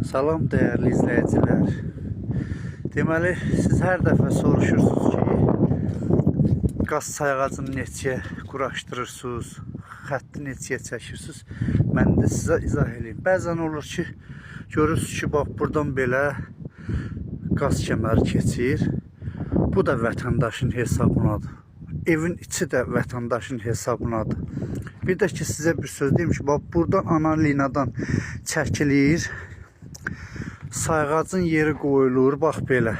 Salam değerli izləyicilər. Deməli, siz hər dəfə soruşursunuz ki, qaz sayğacını neçəyə quraşdırırsınız, xətti neçəyə çəkirsiniz. Mən də sizə izah edeyim. Bəzən olur ki, görürsünüz ki, bax, buradan belə qaz kəməri keçir. Bu da vətəndaşın hesabınadır. Evin içi də vətəndaşın hesabınadır. Bir də ki, sizə bir söz deyim ki, bax, buradan ana linadan çəkilir. Sayğacın yeri qoyulur, bax belə.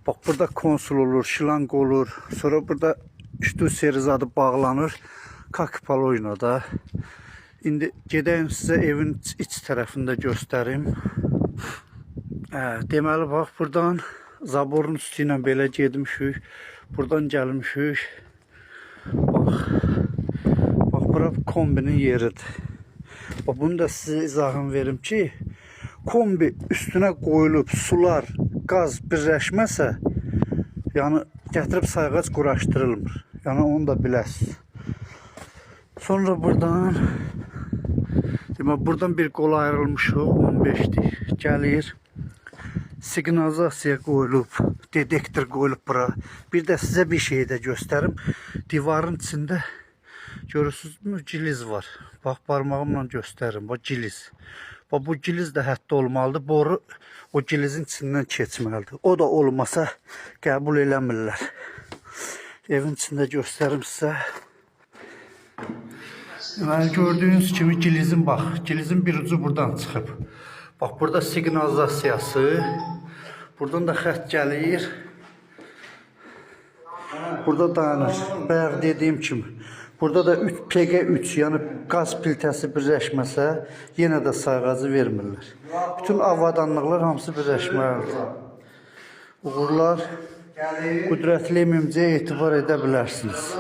Bax, burada konsul olur, şilanq olur. Sonra burada üstü serizadı bağlanır. Kakpaloyla da. İndi gedəyim sizə evin iç tərəfində göstərim. Deməli, bax, buradan zaborun üstü ilə belə gedmişik. Buradan gəlmişik. Bax, bura kombinin yeridir. Bax, bunu da sizə izahını verim ki, kombi üstünə qoyulub sular, qaz birləşməsə, yəni gətirib sayğac quraşdırılmır. Yəni onu da biləsiniz. Sonra buradan bir qol ayrılmışıq, 15'dir. Gəlir, siqnalizasiya qoyulub, detektor qoyulub bura. Bir də sizə bir şey də göstərim. Divarın içində görürsünüzmü, ciliz var. Bax, parmağımla göstərim, bax, ciliz. Bax, bu ciliz də hətta olmalıdır. Boru o cilizin içindən keçməlidir. O da olmasa qəbul eləmirlər. Evin içində göstərim sizə. Deməli, gördüyünüz kimi cilizin, bax, cilizin bir ucu buradan çıxıb. Bax, burada siqnalizasiyası. Buradan da xətt gəlir. Burada dayanır. Bayaq dediyim kimi. Burada da PG3, yəni qaz piltəsi birləşməsə, yenə də sayğacı vermirlər. Bütün avadanlıqlar hamısı birləşməlidir. Uğurlar, qüdrətli MMC-yə etibar edə bilərsiniz.